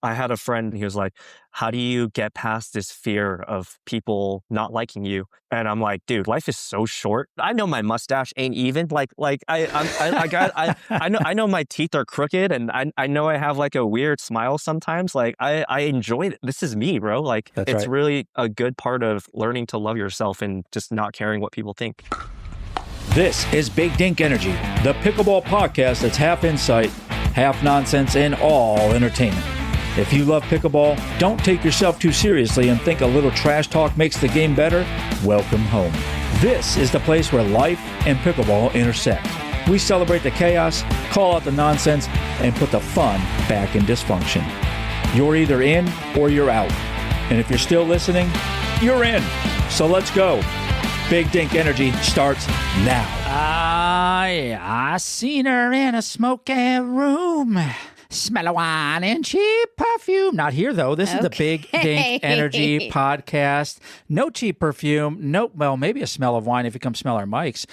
I had a friend, he was like, how do you get past this fear of people not liking you? And I'm like, dude, life is so short. I know my mustache ain't even. I know my teeth are crooked, and I know I have like a weird smile sometimes. Like I enjoy it. This is me, bro. Like it's really a good part of learning to love yourself and just not caring what people think. This is Big Dink Energy, the pickleball podcast that's half insight, half nonsense, and all entertainment. If you love pickleball, don't take yourself too seriously and think a little trash talk makes the game better, welcome home. This is the place where life and pickleball intersect. We celebrate the chaos, call out the nonsense, and put the fun back in dysfunction. You're either in or you're out. And if you're still listening, you're in. So let's go. Big Dink Energy starts now. I seen her in a smoky room. Smell of wine and cheap perfume. Not here, though. This is the Big Dink Energy podcast. No cheap perfume. Nope. Well, maybe a smell of wine if you come smell our mics.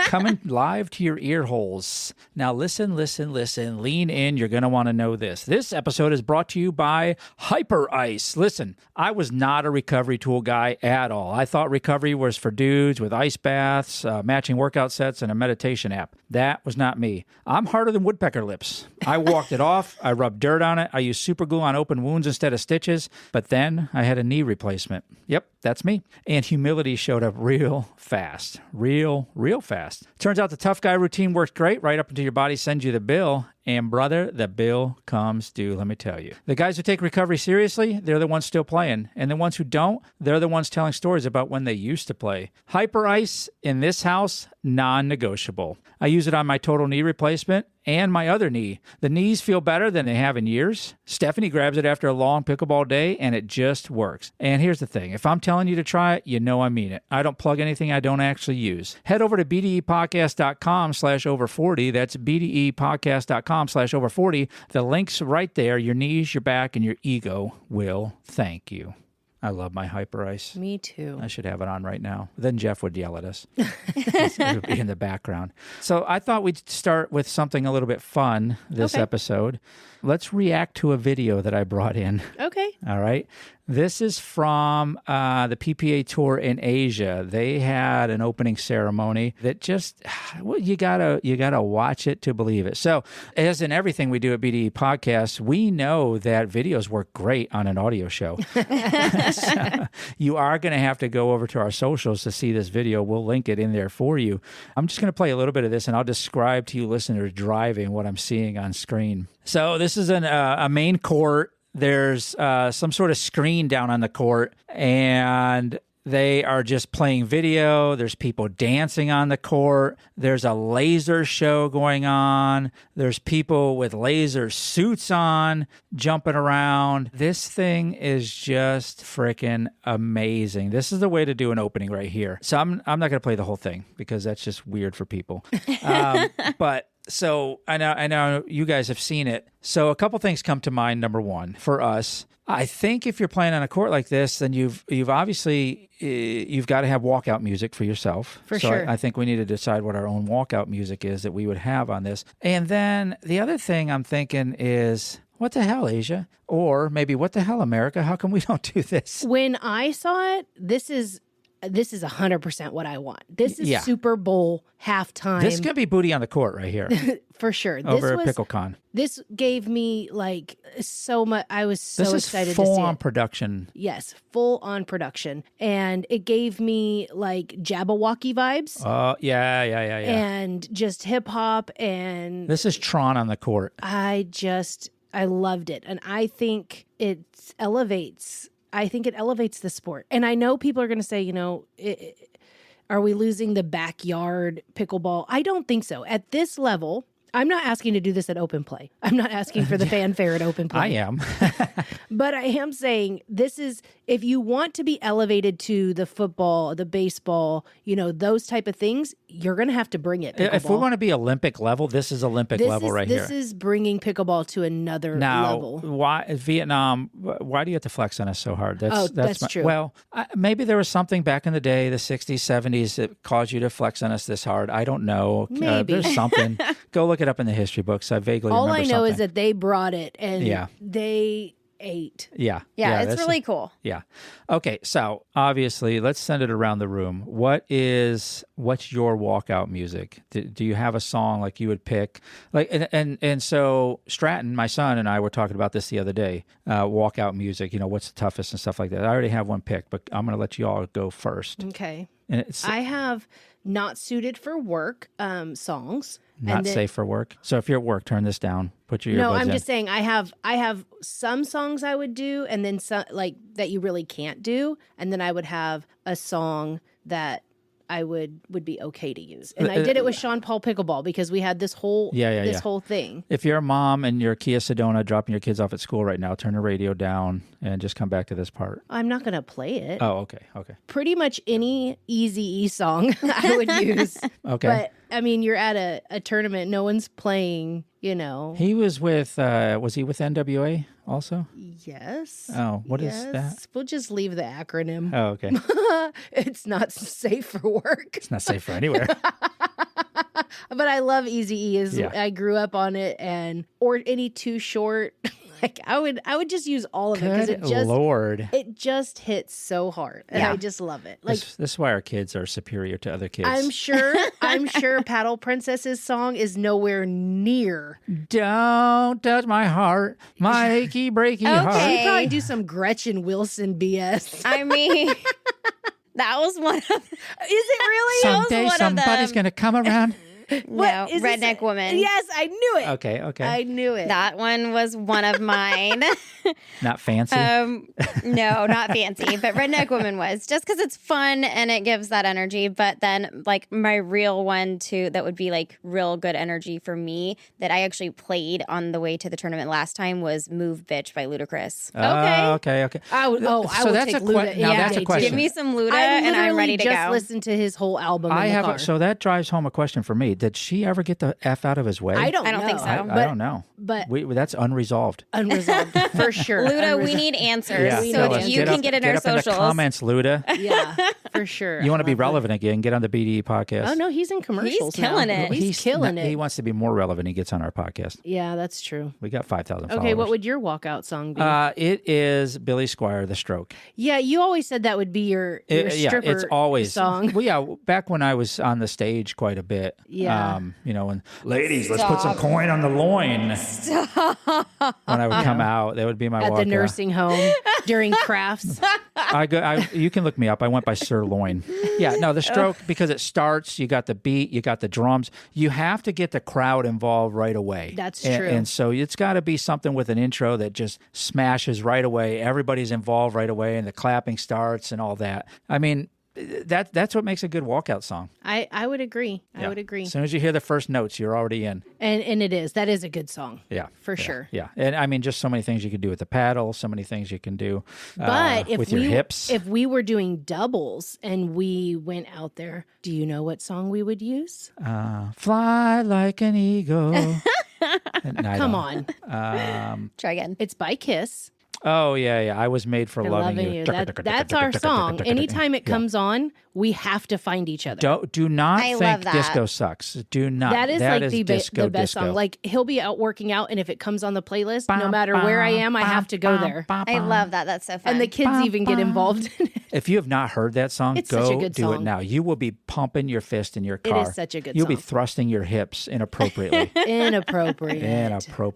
Coming live to your ear holes. Now, listen. Lean in. You're going to want to know this. This episode is brought to you by Hyper Ice. Listen, I was not a recovery tool guy at all. I thought recovery was for dudes with ice baths, matching workout sets, and a meditation app. That was not me. I'm harder than woodpecker lips. I walked it off. I rubbed dirt on it. I used super glue on open wounds instead of stitches. But then I had a knee replacement. Yep, that's me. And humility showed up real fast. Real fast. Turns out the tough guy routine worked great right up until your body sends you the bill. And brother, the bill comes due, let me tell you. The guys who take recovery seriously, they're the ones still playing. And the ones who don't, they're the ones telling stories about when they used to play. Hyper Ice in this house, non-negotiable. I use it on my total knee replacement and my other knee. The knees feel better than they have in years. Stephanie grabs it after a long pickleball day, and it just works. And here's the thing. If I'm telling you to try it, you know I mean it. I don't plug anything I don't actually use. Head over to bdepodcast.com/over40. That's bdepodcast.com/over40. The link's right there. Your knees, your back, and your ego will thank you. I love my Hyper Ice. Me too. I should have it on right now. Then Jeff would yell at us. It would be in the background. So I thought we'd start with something a little bit fun this episode. Let's react to a video that I brought in. Okay. All right. This is from the PPA tour in Asia. They had an opening ceremony that just, well, you gotta watch it to believe it. So, as in everything we do at BDE Podcasts, we know that videos work great on an audio show. So you are going to have to go over to our socials to see this video. We'll link it in there for you. I'm just going to play a little bit of this, and I'll describe to you listeners driving what I'm seeing on screen. So this is a main court. There's some sort of screen down on the court, and they are just playing video. There's people dancing on the court. There's a laser show going on. There's people with laser suits on jumping around. This thing is just freaking amazing. This is the way to do an opening right here. So I'm not going to play the whole thing because that's just weird for people. But so I know you guys have seen it. So a couple things come to mind. Number one, for us, I think if you're playing on a court like this, then you've obviously you've got to have walkout music for yourself. For sure. I think we need to decide what our own walkout music is that we would have on this. And then the other thing I'm thinking is, what the hell, Asia? Or maybe, what the hell, America? How come we don't do this? When I saw it, this is 100% what I want. This is Super Bowl halftime. This could be booty on the court right here. For sure. Over at PickleCon. This gave me like so much. I was so excited to see it. This is full-on production. Yes, full-on production. And it gave me like Jabberwocky vibes. Oh, yeah. And just hip-hop and... This is Tron on the court. I loved it. And I think it elevates the sport. And I know people are going to say, are we losing the backyard pickleball? I don't think so. At this level, I'm not asking to do this at open play. I'm not asking for the fanfare at open play. I am. But I am saying this is, if you want to be elevated to the football, the baseball, those type of things, you're going to have to bring it. Pickleball. If we want to be Olympic level, this is Olympic level right here. This is bringing pickleball to another level. Why Vietnam? Why do you have to flex on us so hard? That's true. Well, maybe there was something back in the day, the 60s, 70s, that caused you to flex on us this hard. I don't know. Maybe. There's something. Go look it up in the history books. I vaguely remember something. All I know is that they brought it and they ate. Yeah, it's really cool. Yeah. Okay, so obviously, let's send it around the room. What's your walkout music? Do you have a song like you would pick? Like, and so Stratton, my son, and I were talking about this the other day. Walkout music. What's the toughest and stuff like that. I already have one picked, but I'm going to let you all go first. Okay. And I have not suited for work songs. Not safe for work. So if you're at work, turn this down. Put your earbuds in. No, I'm just saying I have some songs I would do, and then some like that you really can't do, and then I would have a song that I would be okay to use. And I did it with Sean Paul Pickleball because we had this whole whole thing. If you're a mom and you're Kia Sedona dropping your kids off at school right now, turn the radio down and just come back to this part. I'm not going to play it. Oh, okay. Pretty much any Eazy-E song I would use. Okay. But I mean, you're at a tournament, no one's playing, He was with, was he with NWA also? Yes. Oh, what is that? We'll just leave the acronym. Oh, okay. It's not safe for work. It's not safe for anywhere. But I love Eazy-E. I grew up on it, or any Too Short. Like I would just use all of it because it just hits so hard, and I just love it. Like this is why our kids are superior to other kids. I'm sure Paddle Princess's song is nowhere near. Don't touch my heart, my achy breaky heart. She'd probably do some Gretchen Wilson BS. I mean, that was one of. Is it really? Someday somebody's gonna come around. No, Redneck Woman. Yes, I knew it. Okay. I knew it. That one was one of mine. Not fancy? No, not fancy, but Redneck Woman was. Just because it's fun and it gives that energy. But then, like, my real one, too, that would be, like, real good energy for me that I actually played on the way to the tournament last time was Move Bitch by Ludacris. Okay. I would take Luda. Now that's a question. Give me some Luda and I'm ready to go. I just listened to his whole album in the car. So that drives home a question for me. Did she ever get the F out of his way? I don't think so. I don't know. But that's unresolved. For sure. Luda, we need answers. So if you can get in our socials. In the comments, Luda. Yeah, for sure. You want to be relevant again, get on the BDE podcast. Oh, no, he's in commercials. He's killing it. He's killing it. He wants to be more relevant. He gets on our podcast. Yeah, that's true. We got 5,000 followers. Okay, what would your walkout song be? It is Billy Squier, The Stroke. Yeah, you always said that would be your stripper it's always song. Well, yeah, back when I was on the stage quite a bit. Yeah. And ladies, let's put some coin on the loin. Stop. When I would come out, that would be my walkout. At the nursing home during crafts. You can look me up. I went by Sirloin. Yeah, no, The Stroke, because it starts, you got the beat, you got the drums. You have to get the crowd involved right away. That's true. And so it's got to be something with an intro that just smashes right away. Everybody's involved right away, and the clapping starts and all that. I mean, that's what makes a good walkout song. I would agree. I would agree. As soon as you hear the first notes, you're already in. And that is a good song. Yeah. For sure. Yeah. And I mean, just so many things you could do with the paddle, so many things you can do with your hips. If we were doing doubles and we went out there, do you know what song we would use? Fly like an eagle. Come on. Try again. It's by Kiss. Oh, yeah. I was made for loving you. That's our song. Anytime it comes on, we have to find each other. Do not think disco sucks. Do not. That is the best song. Like, he'll be out working out, and if it comes on the playlist, no matter where I am, I have to go there. I love that. That's so fun. And the kids even get involved in it. If you have not heard that song, go do it now. You will be pumping your fist in your car. It is such a good song. You'll be thrusting your hips inappropriately. Inappropriate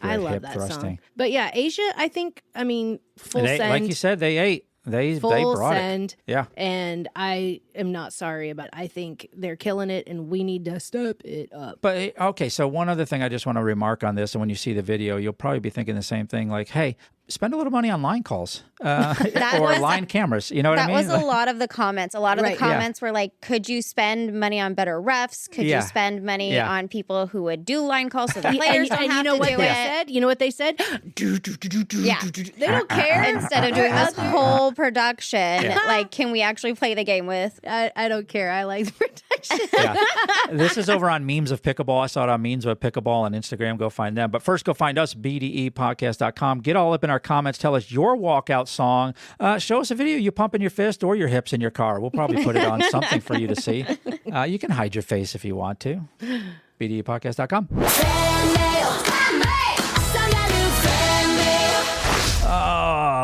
I love that thrusting. Song. But yeah, Asia, I think, full send. Like you said, they ate. They brought send, it. Yeah. And I am not sorry about it. I think they're killing it, and we need to step it up. But, okay, so one other thing I just want to remark on this, and when you see the video, you'll probably be thinking the same thing, like, hey, spend a little money on line calls or line cameras. You know what I mean? That was a lot of the comments. A lot of the comments were like, could you spend money on better refs? Could you spend money on people who would do line calls so the players don't have to do it? You know what they said? They don't care. Instead of doing this whole production, like, can we actually play the game with? I don't care. I like the production. This is over on Memes of Pickleball. I saw it on Memes of Pickleball on Instagram. Go find them. But first, go find us, bdepodcast.com. Get all up in our comments. Tell us your walkout song. Show us a video you pumping your fist or your hips in your car. We'll probably put it on something for you to see. You can hide your face if you want to. bdepodcast.com.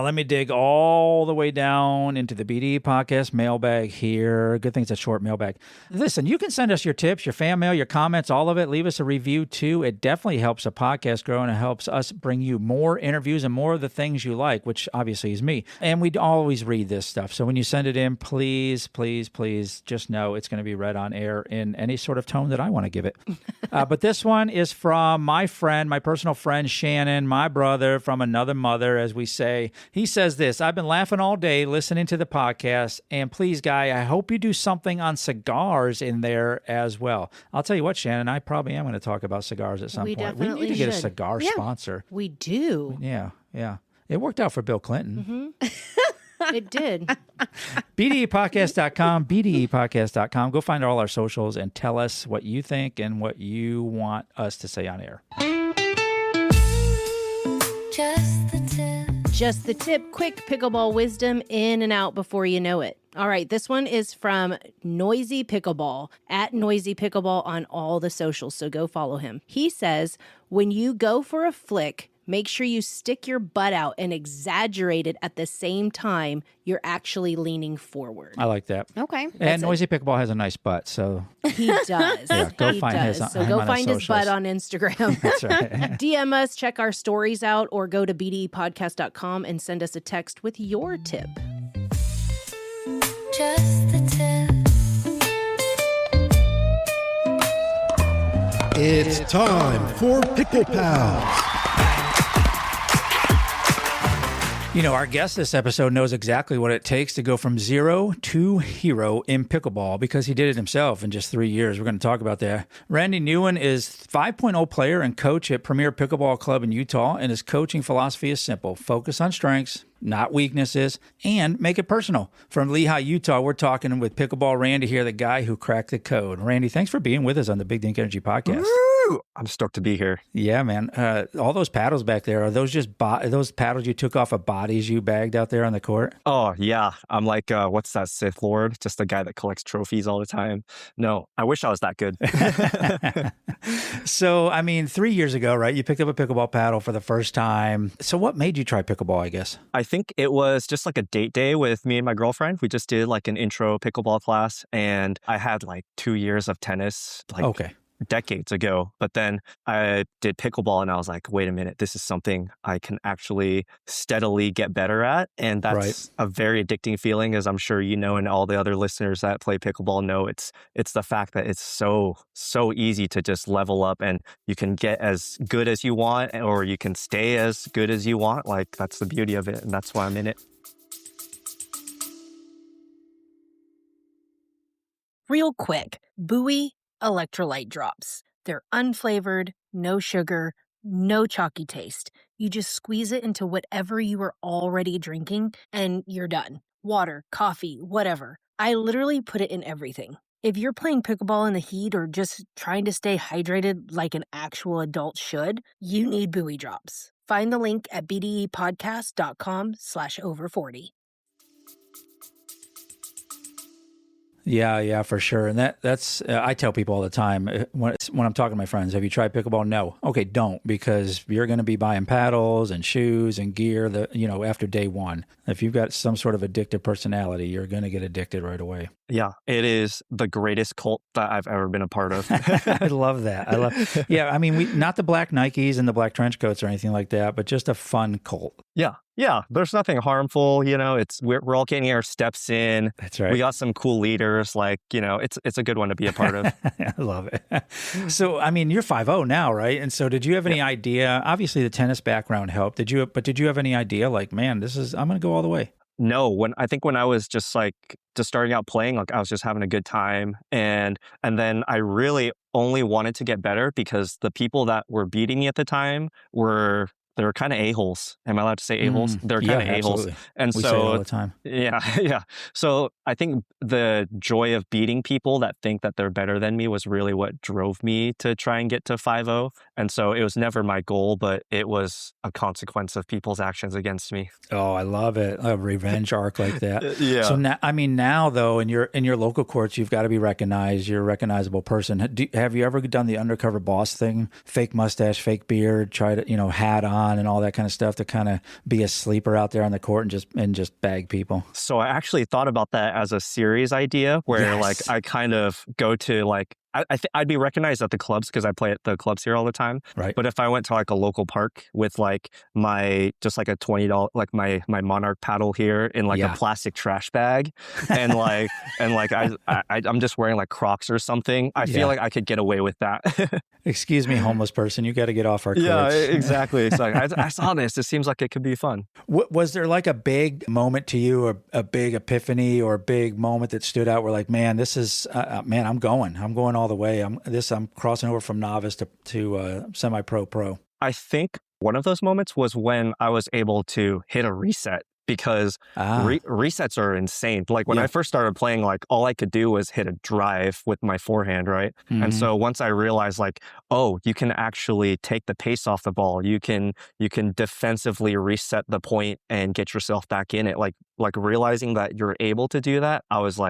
Let me dig all the way down into the BDE podcast mailbag here. Good thing it's a short mailbag. Listen, you can send us your tips, your fan mail, your comments, all of it. Leave us a review too. It definitely helps a podcast grow, and it helps us bring you more interviews and more of the things you like, which obviously is me. And we always read this stuff. So when you send it in, please, please, please just know it's going to be read on air in any sort of tone that I want to give it. But this one is from my friend, my personal friend, Shannon, my brother from another mother, as we say. He says this: I've been laughing all day listening to the podcast, and please, Guy, I hope you do something on cigars in there as well. I'll tell you what, Shannon, I probably am going to talk about cigars at some point. We need to get a cigar sponsor. We do. Yeah. It worked out for Bill Clinton. Mm-hmm. It did. BDEpodcast.com, BDEpodcast.com. Go find all our socials and tell us what you think and what you want us to say on air. Just the tip, quick pickleball wisdom in and out before you know it. All right, this one is from Noisy Pickleball, at Noisy Pickleball on all the socials, so go follow him. He says, when you go for a flick, make sure you stick your butt out and exaggerate it at the same time you're actually leaning forward. I like that. Okay. And Noisy Pickleball has a nice butt, so... He does. Go find his So go find his butt on Instagram. That's right. DM us, check our stories out, or go to bdepodcast.com and send us a text with your tip. Just the tip. It's time for Pickle Pals. You know, our guest this episode knows exactly what it takes to go from zero to hero in pickleball because he did it himself in just 3 years. We're going to talk about that. Randy Nguyen is 5.0 player and coach at Premier Pickleball Club in Utah, and his coaching philosophy is simple: focus on strengths, not weaknesses, and make it personal. From Lehigh, Utah, we're talking with Pickleball Randy here, the guy who cracked the code. Randy, thanks for being with us on the Big Dink Energy Podcast. Woo! I'm stoked to be here. Yeah, man. All those paddles back there, are those just those paddles you took off of bodies you bagged out there on the court? Oh, yeah. I'm like, what's that Sith Lord? Just a guy that collects trophies all the time. No, I wish I was that good. So, I mean, 3 years ago, right, you picked up a pickleball paddle for the first time. So what made you try pickleball, I guess? I think it was just like a date day with me and my girlfriend. We just did like an intro pickleball class, and I had like 2 years of tennis, like decades ago. But then I did pickleball and I was like, wait a minute, this is something I can actually steadily get better at. And that's a very addicting feeling, as I'm sure you know, and all the other listeners that play pickleball know. It's the fact that it's so easy to just level up, and you can get as good as you want, or you can stay as good as you want. Like, that's the beauty of it, and that's why I'm in it. Real quick, Buoy electrolyte drops. They're unflavored, no sugar, no chalky taste. You just squeeze it into whatever you are already drinking and you're done. Water, coffee, whatever. I literally put it in everything. If you're playing pickleball in the heat or just trying to stay hydrated like an actual adult should, you need Buoy drops. Find the link at bdepodcast.com/over40. Yeah, for sure. And that's I tell people all the time when I'm talking to my friends, have you tried pickleball? No. Okay, don't, because you're going to be buying paddles and shoes and gear after day one. If you've got some sort of addictive personality, you're going to get addicted right away. Yeah, it is the greatest cult that I've ever been a part of. I love that. Yeah, I mean, not the black Nikes and the black trench coats or anything like that, but just a fun cult. Yeah, Yeah, there's nothing harmful. We're all getting our steps in. That's right. We got some cool leaders. It's a good one to be a part of. I love it. So, I mean, you're 5-0 now, right? And so did you have any idea? Obviously, the tennis background helped. Did you have any idea like, man, I'm going to go all the way? No, when I was just starting out playing, I was just having a good time. And then I really only wanted to get better because the people that were beating me at the time they're kind of a-holes. Am I allowed to say a-holes? They're kind of a-holes. And we say it all the time. Yeah, yeah. So I think the joy of beating people that think that they're better than me was really what drove me to try and get to 5-0. And so it was never my goal, but it was a consequence of people's actions against me. Oh, I love it. A revenge arc like that. Yeah. So now though, in your local courts, you've got to be recognized. You're a recognizable person. Have you ever done the undercover boss thing? Fake mustache, fake beard, try to, hat on and all that kind of stuff to kind of be a sleeper out there on the court and just bag people? So I actually thought about that as a series idea where I kind of go to I'd be recognized at the clubs because I play at the clubs here all the time. Right. But if I went to a local park with my just a $20 my Monarch paddle here in a plastic trash bag, and I'm just wearing Crocs or something, I feel like I could get away with that. Excuse me, homeless person, you got to get off our courts. Yeah, exactly. It's I saw this. It seems like it could be fun. Was there a big moment to you, or a big epiphany, or a big moment that stood out where man, this is I'm going all the way. I'm crossing over from novice to semi-pro. I think one of those moments was when I was able to hit a reset, because resets are insane. When I first started playing, all I could do was hit a drive with my forehand, right? Mm-hmm. And so once I realized you can actually take the pace off the ball. You can defensively reset the point and get yourself back in it. Realizing that you're able to do that, I was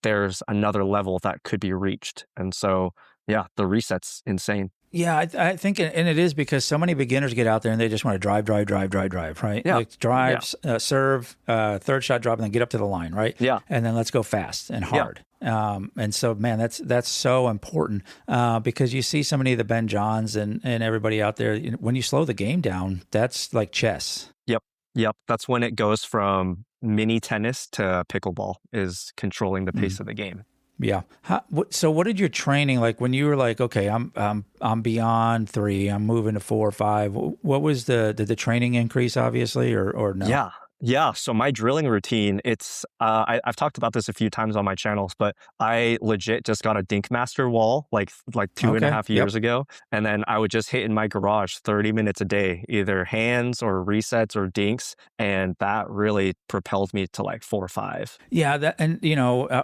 there's another level that could be reached. And so, yeah, the reset's insane. Yeah, I think, and it is because so many beginners get out there and they just want to drive, right? Yeah. Drives, serve, third shot, drop, and then get up to the line, right? Yeah. And then let's go fast and hard. Yeah. And so, man, that's so important because you see so many of the Ben Johns and everybody out there. When you slow the game down, that's like chess. Yep. That's when it goes from mini tennis to pickleball, is controlling the pace of the game. Yeah. So what did your training when you were okay, I'm beyond 3, I'm moving to 4 or 5. What was did the training increase obviously or no? Yeah. So my drilling routine, it's, I've talked about this a few times on my channels, but I legit just got a Dink Master wall like 2.5 years ago. And then I would just hit in my garage 30 minutes a day, either hands or resets or dinks. And that really propelled me to 4 or 5. Yeah.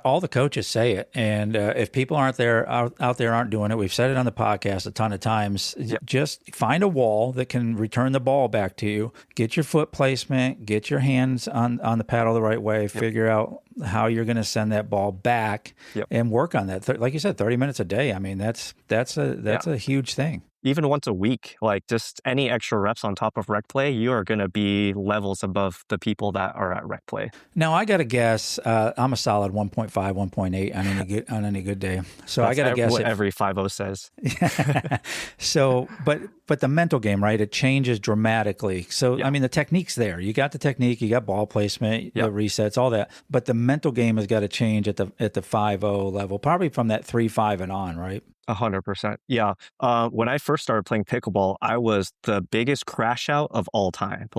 All the coaches say it. And if people out there aren't doing it, we've said it on the podcast a ton of times, just find a wall that can return the ball back to you, get your foot placement, get your hands on the paddle the right way, figure out how you're going to send that ball back and work on that. Like you said, 30 minutes a day. I mean, that's a huge thing. Even once a week, just any extra reps on top of rec play, you are going to be levels above the people that are at rec play. Now, I got to guess, I'm a solid 1.5, 1.8 on any good day. So I got to guess what every 5-0 says. So, but the mental game, right? It changes dramatically. So, I mean, the technique's there. You got the technique, you got ball placement, the resets, all that. But the mental game has got to change at the 5-0 level, probably from that 3-5 and on, right? 100%. Yeah. When I first started playing pickleball, I was the biggest crash out of all time.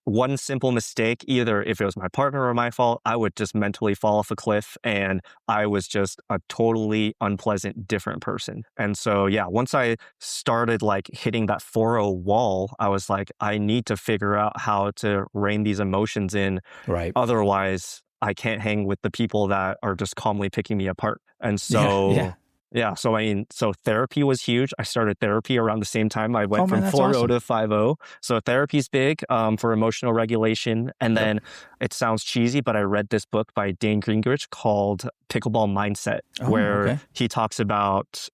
One simple mistake, either if it was my partner or my fault, I would just mentally fall off a cliff, and I was just a totally unpleasant, different person. And so, once I started hitting that 4-0 wall, I was I need to figure out how to rein these emotions in. Right. Otherwise, I can't hang with the people that are just calmly picking me apart. And so... Yeah. So therapy was huge. I started therapy around the same time. I went from 4-0 to 5-0. So therapy's big for emotional regulation. And then it sounds cheesy, but I read this book by Dane Gingrich called Pickleball Mindset, where he talks about,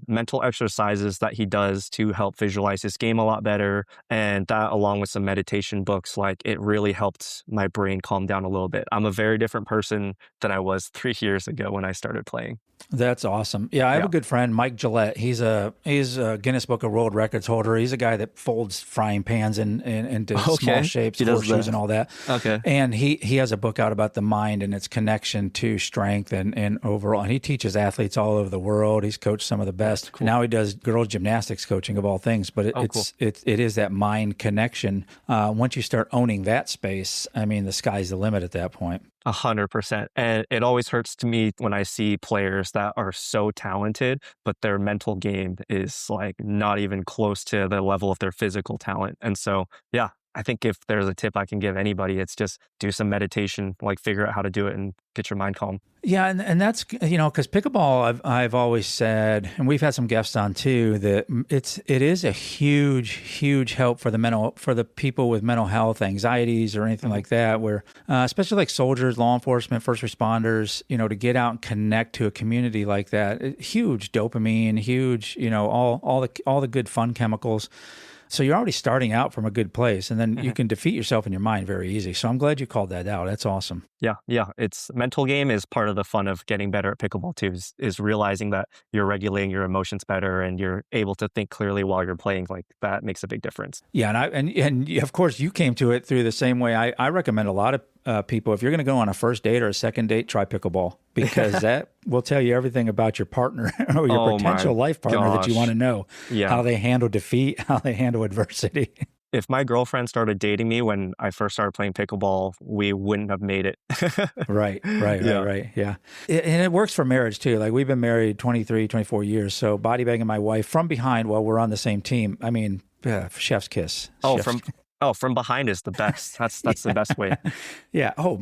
mental exercises that he does to help visualize his game a lot better. And that, along with some meditation books, it really helped my brain calm down a little bit. I'm a very different person than I was 3 years ago when I started playing. That's awesome. Yeah, I have a good friend, Mike Gillette. He's a Guinness Book of World Records holder. He's a guy that folds frying pans into small shapes, horseshoes and all that. Okay. And he has a book out about the mind and its connection to strength and overall. And he teaches athletes all over the world. He's coached some of the best. Cool. Now he does girls gymnastics coaching of all things. But it is that mind connection. Once you start owning that space, I mean, the sky's the limit at that point. 100%. And it always hurts to me when I see players that are so talented, but their mental game is like not even close to the level of their physical talent. And so, yeah, I think if there's a tip I can give anybody, it's just do some meditation, like figure out how to do it and get your mind calm. Yeah, and that's, because pickleball, I've always said, and we've had some guests on too, that it is a huge help for the people with mental health, anxieties, or anything like that. Where especially like soldiers, law enforcement, first responders, to get out and connect to a community like that, huge dopamine, huge, all the good fun chemicals. So you're already starting out from a good place, and then you can defeat yourself in your mind very easy. So I'm glad you called that out. That's awesome. Yeah. It's mental game is part of the fun of getting better at pickleball too, is realizing that you're regulating your emotions better and you're able to think clearly while you're playing. Like that makes a big difference. Yeah. And of course you came to it through the same way. I recommend a lot of people, if you're going to go on a first date or a second date, try pickleball, because that will tell you everything about your partner or your potential life partner that you want to know. Yeah. How they handle defeat, how they handle adversity. If my girlfriend started dating me when I first started playing pickleball, we wouldn't have made it. Right. Yeah. And it works for marriage too. Like we've been married 23, 24 years. So body bagging my wife from behind while we're on the same team. I mean, chef's kiss. From behind is the best. That's the best way. Yeah. Oh,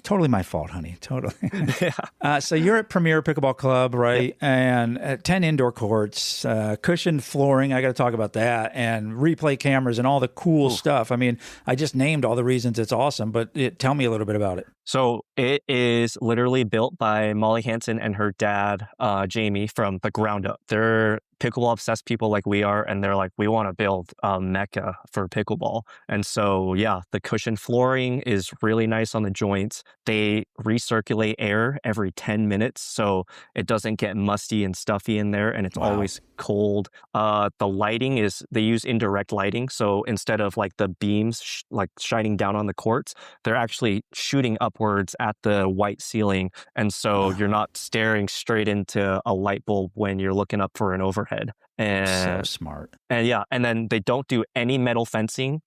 totally my fault, honey. Totally. Yeah. So you're at Premier Pickleball Club, right? Yep. And 10 indoor courts, cushioned flooring. I got to talk about that, and replay cameras and all the cool stuff. I mean, I just named all the reasons it's awesome, but tell me a little bit about it. So it is literally built by Molly Hansen and her dad, Jamie, from the ground up. They're pickleball obsessed people like we are, and they're like, we want to build a mecca for pickleball. And so, yeah, the cushion flooring is really nice on the joints. They recirculate air every 10 minutes, so it doesn't get musty and stuffy in there, and it's always cold. The lighting they use indirect lighting, so instead of like the beams shining down on the courts, they're actually shooting upwards at the white ceiling, and so you're not staring straight into a light bulb when you're looking up for an overhead. And so smart. And then they don't do any metal fencing.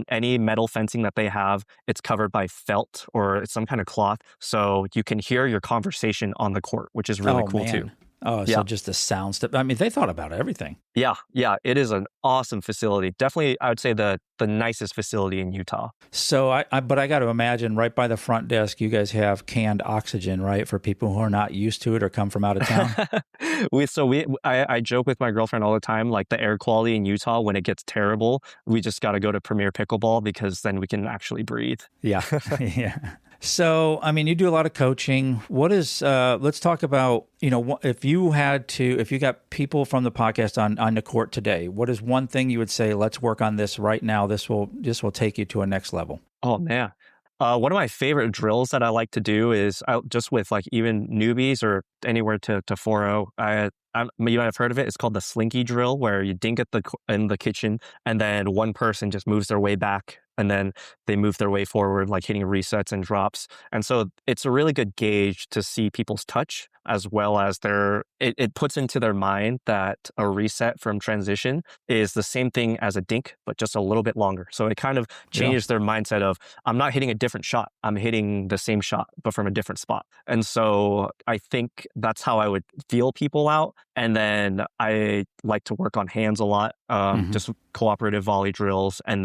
Any metal fencing that they have, it's covered by felt or it's some kind of cloth, so you can hear your conversation on the court, which is really cool too. Oh, so just the sound stuff. I mean, they thought about everything. Yeah. It is an awesome facility. Definitely, I would say the nicest facility in Utah. So, but I got to imagine right by the front desk, you guys have canned oxygen, right, for people who are not used to it or come from out of town. I joke with my girlfriend all the time, like the air quality in Utah, when it gets terrible, we just got to go to Premier Pickleball because then we can actually breathe. Yeah. Yeah. So, I mean, you do a lot of coaching. What is, let's talk about, if you got people from the podcast on the court today, what is one thing you would say, let's work on this right now. This will take you to a next level. Oh, man. One of my favorite drills that I like to do is just with like even newbies or anywhere to 4-0. You might have heard of it. It's called the slinky drill, where you dink in the kitchen, and then one person just moves their way back, and then they move their way forward, like hitting resets and drops. And so it's a really good gauge to see people's touch, as well as it puts into their mind that a reset from transition is the same thing as a dink, but just a little bit longer. So it kind of changes their mindset of, I'm not hitting a different shot, I'm hitting the same shot, but from a different spot. And so I think that's how I would feel people out. And then I like to work on hands a lot, just cooperative volley drills. And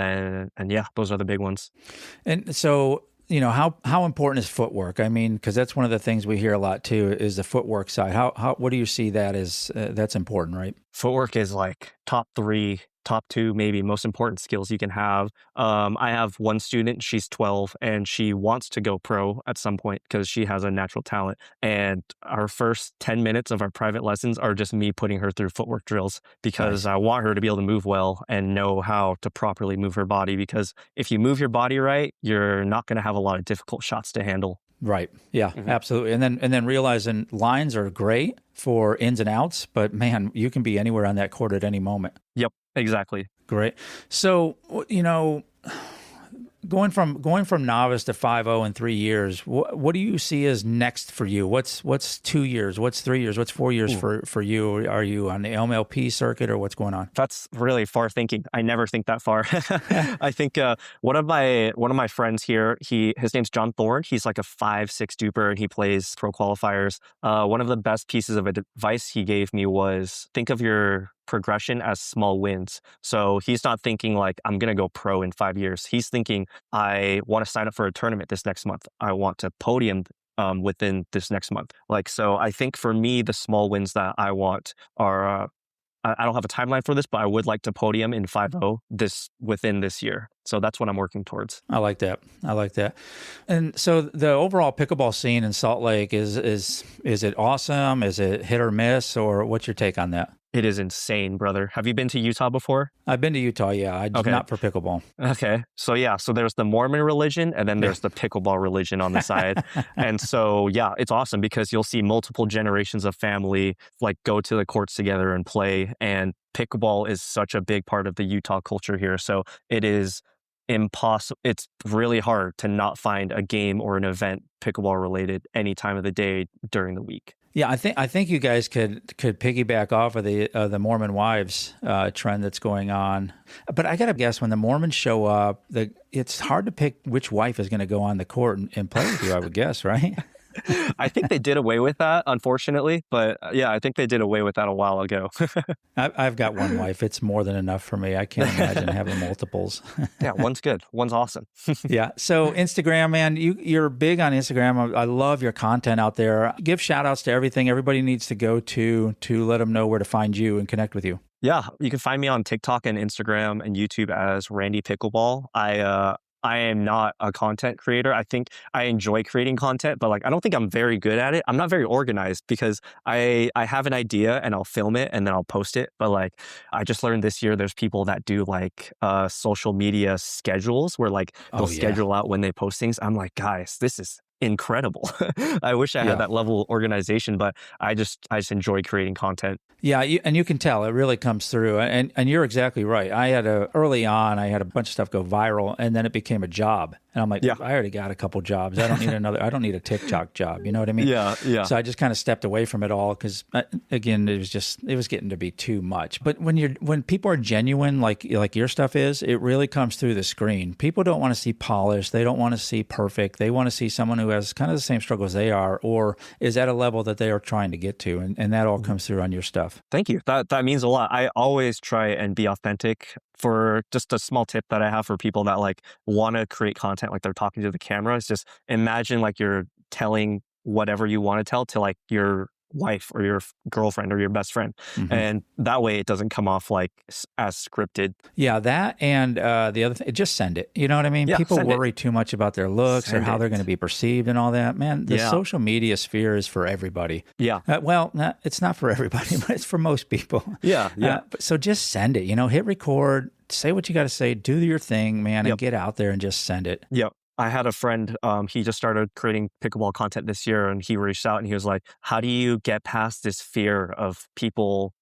those are the big ones. And so, how important is footwork? I mean, because that's one of the things we hear a lot too, is the footwork side. What do you see that as that's important, right? Footwork is like top 3, top 2, maybe most important skills you can have. I have one student, she's 12, and she wants to go pro at some point because she has a natural talent. And our first 10 minutes of our private lessons are just me putting her through footwork drills, because I want her to be able to move well and know how to properly move her body. Because if you move your body right, you're not going to have a lot of difficult shots to handle. Right. Yeah, absolutely. And then realizing lines are great for ins and outs, but man, you can be anywhere on that court at any moment. Yep, exactly. Great. So, going from novice to 5-0 in 3 years, what do you see as next for you? What's 2 years? What's 3 years? What's 4 years for you? Are you on the MLP circuit or what's going on? That's really far thinking. I never think that far. I think one of my friends here, his name's John Thorne. He's like a 5'6" duper and he plays pro qualifiers. One of the best pieces of advice he gave me was think of your progression as small wins. So he's not thinking like, I'm going to go pro in 5 years. He's thinking, I want to sign up for a tournament this next month. I want to podium within this next month. Like, so I think for me, the small wins that I want are, I don't have a timeline for this, but I would like to podium in 5-0 within this year. So that's what I'm working towards. I like that. And so the overall pickleball scene in Salt Lake is it awesome? Is it hit or miss, or what's your take on that? It is insane, brother. Have you been to Utah before? I've been to Utah, yeah. Not for pickleball. Okay. So yeah, so there's the Mormon religion and then there's the pickleball religion on the side. And so yeah, it's awesome because you'll see multiple generations of family like go to the courts together and play. And pickleball is such a big part of the Utah culture here. So it is impossible. It's really hard to not find a game or an event pickleball related any time of the day during the week. Yeah, I think you guys could piggyback off of the Mormon wives trend that's going on. But I gotta guess when the Mormons show up, it's hard to pick which wife is going to go on the court and play with you. I would guess, right? I think they did away with that, unfortunately. But yeah, I think they did away with that a while ago. I've got one wife. It's more than enough for me. I can't imagine having multiples. Yeah, one's good. One's awesome. Yeah. So Instagram, man, you're big on Instagram. I love your content out there. Give shout outs to everything everybody needs to go to let them know where to find you and connect with you. Yeah, you can find me on TikTok and Instagram and YouTube as Randy Pickleball. I am not a content creator. I think I enjoy creating content, but like I don't think I'm very good at it. I'm not very organized because I have an idea and I'll film it and then I'll post it. But like I just learned this year there's people that do like social media schedules where like they'll schedule out when they post things. I'm like, guys, this is incredible. I wish I had that level of organization, but I just enjoy creating content. Yeah, and you can tell it really comes through. And you're exactly right. Early on, I had a bunch of stuff go viral, and then it became a job. And I'm like, I already got a couple jobs. I don't need I don't need a TikTok job. You know what I mean? Yeah. So I just kind of stepped away from it all because, again, it was getting to be too much. But when people are genuine, like your stuff is, it really comes through the screen. People don't want to see polished. They don't want to see perfect. They want to see someone who has kind of the same struggles they are, or is at a level that they are trying to get to, and that all comes through on your stuff. Thank you. That means a lot. I always try and be authentic. For just a small tip that I have for people that like want to create content, like they're talking to the camera, is just imagine like you're telling whatever you want to tell to like your wife or your girlfriend or your best friend. Mm-hmm. And that way it doesn't come off like as scripted. Yeah, that and the other thing, just send it. You know what I mean? Yeah, people worry too much about their looks or how they're going to be perceived and all that. Man, the social media sphere is for everybody. Yeah. It's not for everybody, but it's for most people. Yeah. So just send it, hit record, say what you got to say, do your thing, man, and get out there and just send it. Yep. I had a friend, he just started creating pickleball content this year, and he reached out and he was like, how do you get past this fear of people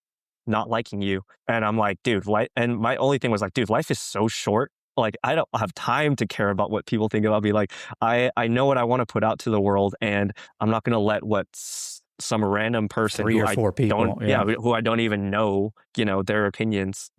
not liking you? And I'm like, dude, and my only thing was like, dude, life is so short. Like, I don't have time to care about what people think about me. Like, I know what I want to put out to the world, and I'm not going to let some random person 3 or 4 people, who I don't even know, their opinions,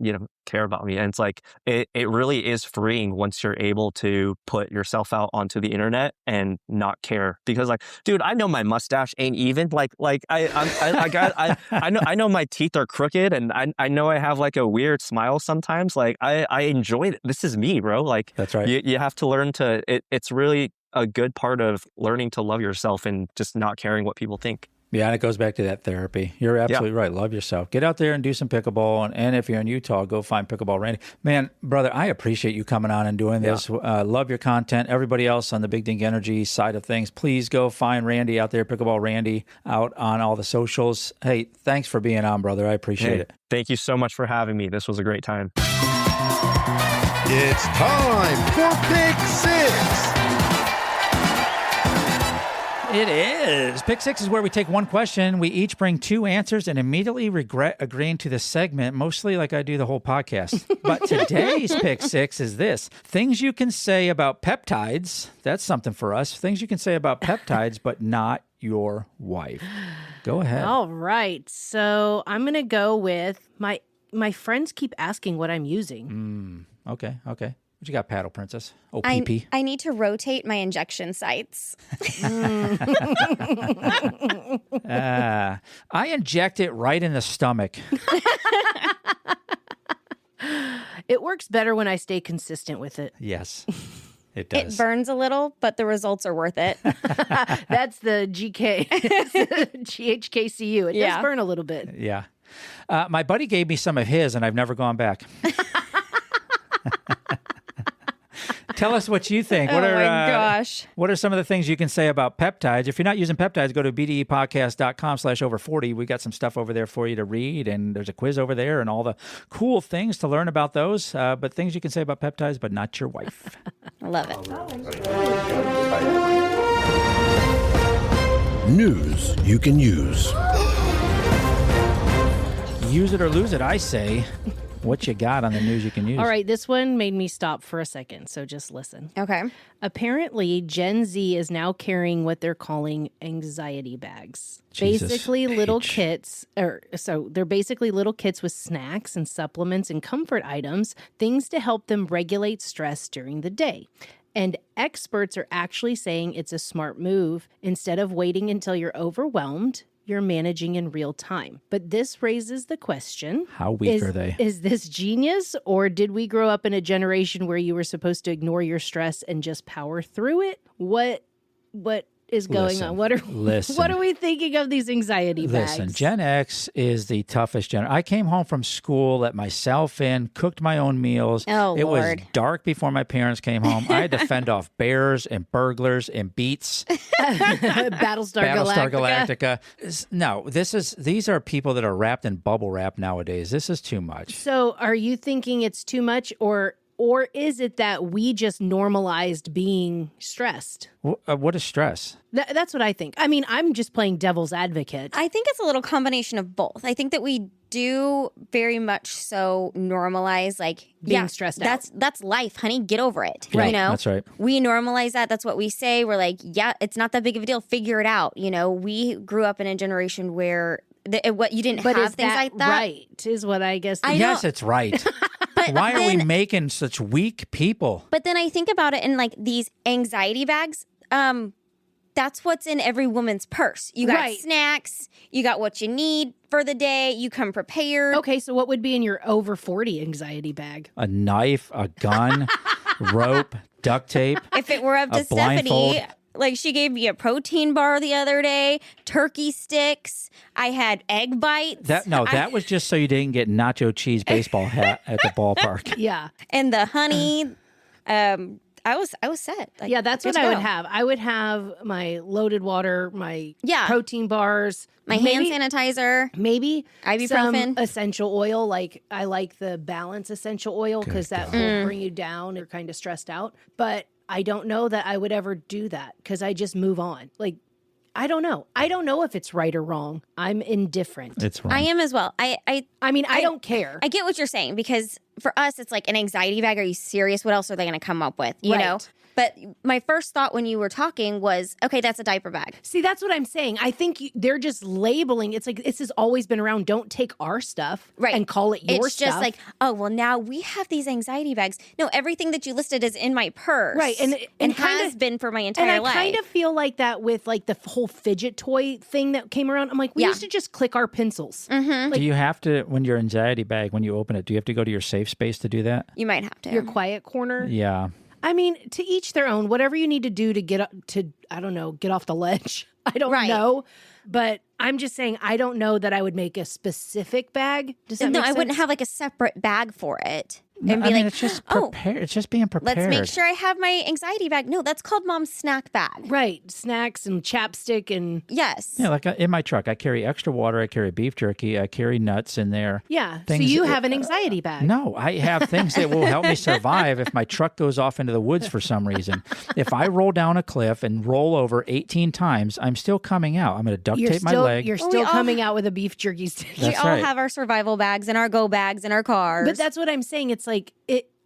care about me. And it's like, it really is freeing once you're able to put yourself out onto the internet and not care. Because like, dude, I know my mustache ain't even like I know my teeth are crooked, and I know I have like a weird smile sometimes. Like I enjoy it. This is me, bro. Like, that's right. You have to learn to, it's really a good part of learning to love yourself and just not caring what people think. Yeah, and it goes back to that therapy. You're absolutely right. Love yourself. Get out there and do some pickleball. And if you're in Utah, go find Pickleball Randy. Man, brother, I appreciate you coming on and doing this. Love your content. Everybody else on the Big Dink Energy side of things, please go find Randy out there, Pickleball Randy, out on all the socials. Hey, thanks for being on, brother. I appreciate it. Thank you so much for having me. This was a great time. It's time for Pick 6. It is. Pick Six is where we take one question. We each bring two answers and immediately regret agreeing to the segment, mostly like I do the whole podcast. But today's Pick Six is this. Things you can say about peptides. That's something for us. Things you can say about peptides, but not your wife. Go ahead. All right. So I'm going to go with my friends keep asking what I'm using. Okay. What you got, Paddle Princess? Oh, pee-pee. I need to rotate my injection sites. I inject it right in the stomach. It works better when I stay consistent with it. Yes, it does. It burns a little, but the results are worth it. That's the GHKCU. It does burn a little bit. Yeah. My buddy gave me some of his, and I've never gone back. Tell us what you think. Oh my gosh. What are some of the things you can say about peptides? If you're not using peptides, go to bdepodcast.com/over40. We got some stuff over there for you to read, and there's a quiz over there and all the cool things to learn about those. But things you can say about peptides, but not your wife. I love it. News you can use. Use it or lose it, I say. What you got on the news you can use? All right, this one made me stop for a second, so just listen. Okay. Apparently, Gen Z is now carrying what they're calling anxiety bags. Jesus basically, little H. kits, they're basically little kits with snacks and supplements and comfort items, things to help them regulate stress during the day. And experts are actually saying it's a smart move. Instead of waiting until you're overwhelmed, you're managing in real time. But this raises the question. How weak are they? Is this genius, or did we grow up in a generation where you were supposed to ignore your stress and just power through it? What is going on? What are we thinking of these anxiety bags? Listen, Gen X is the toughest generation. I came home from school, let myself in, cooked my own meals. Oh, it Lord. was dark before my parents came home. I had to fend off bears and burglars and beats. Battlestar Galactica. No, these are people that are wrapped in bubble wrap nowadays. This is too much. So are you thinking it's too much, or is it that we just normalized being stressed? What is stress? That's what I think. I mean, I'm just playing devil's advocate. I think it's a little combination of both. I think that we do very much so normalize being stressed out. That's life, honey. Get over it. Right. You know? That's right. We normalize that. That's what we say. We're like, yeah, it's not that big of a deal. Figure it out. You know, we grew up in a generation where you didn't have things like that. Right, is what I guess. Yes, it's right. Why are we making such weak people? But then I think about it in like these anxiety bags. That's what's in every woman's purse. You got snacks, you got what you need for the day, you come prepared. Okay, so what would be in your over 40 anxiety bag? A knife, a gun, rope, duct tape. If it were up to Stephanie, like she gave me a protein bar the other day, turkey sticks. I had egg bites. That was just so you didn't get nacho cheese baseball hat at the ballpark. Yeah. And the honey, I was set. Like, yeah, that's what I would have. I would have my loaded water, my protein bars, my hand sanitizer, maybe ibuprofen, some essential oil. Like I like the Balance essential oil because that will bring you down. You're kind of stressed out, but I don't know that I would ever do that because I just move on. Like I don't know. I don't know if it's right or wrong. I'm indifferent. It's wrong. I am as well. I mean, I don't care. I get what you're saying because for us, it's like an anxiety bag. Are you serious? What else are they going to come up with? You know? But my first thought when you were talking was, okay, that's a diaper bag. See, that's what I'm saying. I think they're just labeling. It's like, this has always been around. Don't take our stuff and call it your stuff. It's just like, oh, well, now we have these anxiety bags. No, everything that you listed is in my purse. Right. And has been for my entire life. And I kind of feel like that with like the whole fidget toy thing that came around. I'm like, we used to just click our pencils. Mm-hmm. Like, do you have to, when your anxiety bag, when you open it, do you have to go to your safe space to do that? You might have to. Your quiet corner? Yeah. I mean, to each their own. Whatever you need to do to get off the ledge. I don't know. But I'm just saying, I don't know that I would make a specific bag. Does that make sense? I wouldn't have like a separate bag for it. and be it's just prepared. It's just being prepared. Let's make sure I have my anxiety bag. No, that's called mom's snack bag. Right. Snacks and chapstick and... Yes. Yeah, like in my truck, I carry extra water, I carry beef jerky, I carry nuts in there. Yeah. So you have an anxiety bag. No, I have things that will help me survive if my truck goes off into the woods for some reason. If I roll down a cliff and roll over 18 times, I'm still coming out. I'm going to duct tape my leg. You're still coming out with a beef jerky stick. We all have our survival bags and our go bags in our cars. But that's what I'm saying. It's like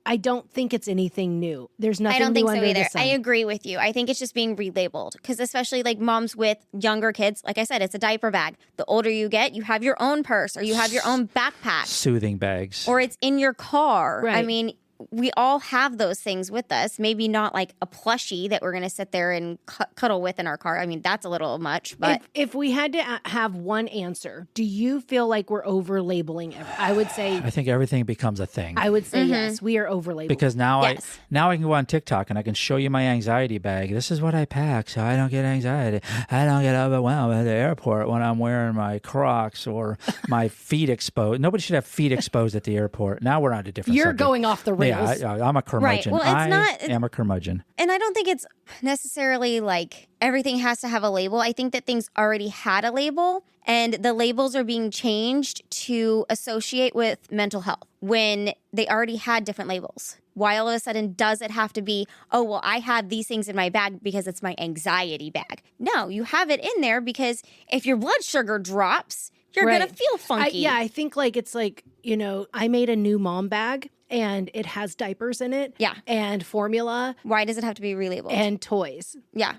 I don't think it's anything new. There's nothing new. I don't think so either. I agree with you. I think it's just being relabeled because especially like moms with younger kids, like I said, it's a diaper bag. The older you get, you have your own purse or you have your own backpack. Soothing bags. Or it's in your car. Right. I mean, we all have those things with us. Maybe not like a plushie that we're going to sit there and cuddle with in our car. I mean, that's a little much. But if we had to have one answer, do you feel like we're over labeling? I would say. I think everything becomes a thing. I would say yes. We are over labeling because now I can go on TikTok and I can show you my anxiety bag. This is what I pack so I don't get anxiety. I don't get overwhelmed at the airport when I'm wearing my Crocs or my feet exposed. Nobody should have feet exposed at the airport. Now we're on a different. You're subject. going off the rails. Yeah, I'm a curmudgeon. Right. Well, I am a curmudgeon. And I don't think it's necessarily like everything has to have a label. I think that things already had a label and the labels are being changed to associate with mental health when they already had different labels. Why all of a sudden does it have to be, oh, well, I have these things in my bag because it's my anxiety bag? No, you have it in there because if your blood sugar drops, you're going to feel funky. I think like it's like, I made a new mom bag. And it has diapers in it. Yeah. And formula. Why does it have to be relabeled? And toys. Yeah.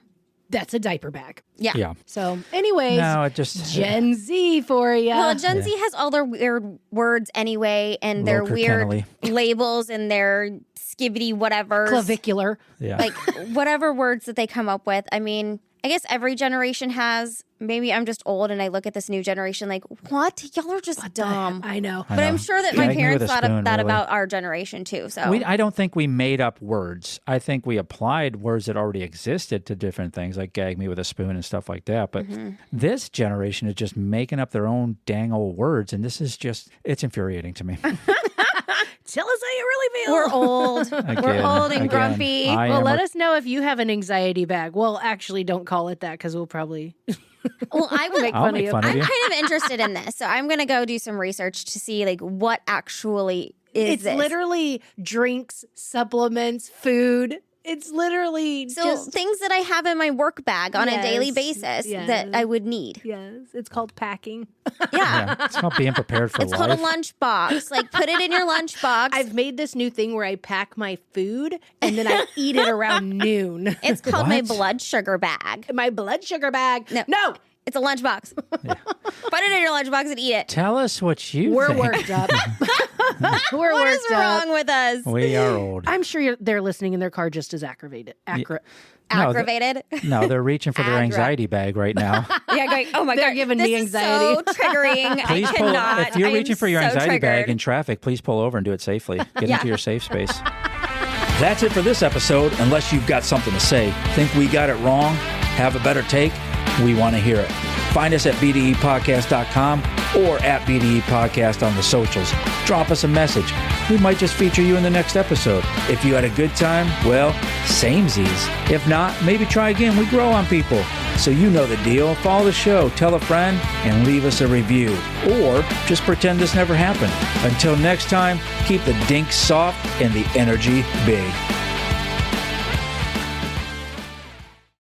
That's a diaper bag. Yeah. So, anyways, Gen Z for you. Well, Gen Z has all their weird words anyway, and their weird labels and their skibbity whatever. Clavicular. Yeah. Like whatever words that they come up with. I mean, I guess every generation has. Maybe I'm just old and I look at this new generation like, what? Y'all are just dumb. I know. But I'm sure that my parents thought of that about our generation too. So I don't think we made up words. I think we applied words that already existed to different things, like gag me with a spoon and stuff like that. But this generation is just making up their own dang old words. And this is it's infuriating to me. Tell us how you really feel. We're old. We're old and grumpy. Well, let us know if you have an anxiety bag. Well, actually, don't call it that because we'll probably... Well, I would make fun of you. I'm kind of interested in this. So I'm going to go do some research to see like what actually is this. It's literally drinks, supplements, food. It's literally just things that I have in my work bag on a daily basis that I would need. Yes, it's called packing. Yeah. It's called being prepared for life. It's called a lunchbox. Like put it in your lunchbox. I've made this new thing where I pack my food and then I eat it around noon. It's called my blood sugar bag. My blood sugar bag. No. It's a lunchbox. Put it in your lunchbox and eat it. Tell us what you We're think. worked up. What is wrong with us? We are old. I'm sure they're listening in their car just as aggravated. Aggravated? No, they're reaching for their anxiety bag right now. Yeah, going, oh my God. They're giving me anxiety. This is so triggering. Please I cannot. If you're reaching for your anxiety bag triggered. in traffic, please pull over and do it safely. Get into your safe space. That's it for this episode. Unless you've got something to say, think we got it wrong, have a better take, we want to hear it. Find us at bdepodcast.com or at bdepodcast on the socials. Drop us a message. We might just feature you in the next episode. If you had a good time, well, samesies. If not, maybe try again. We grow on people. So you know the deal. Follow the show, tell a friend, and leave us a review. Or just pretend this never happened. Until next time, keep the dink soft and the energy big.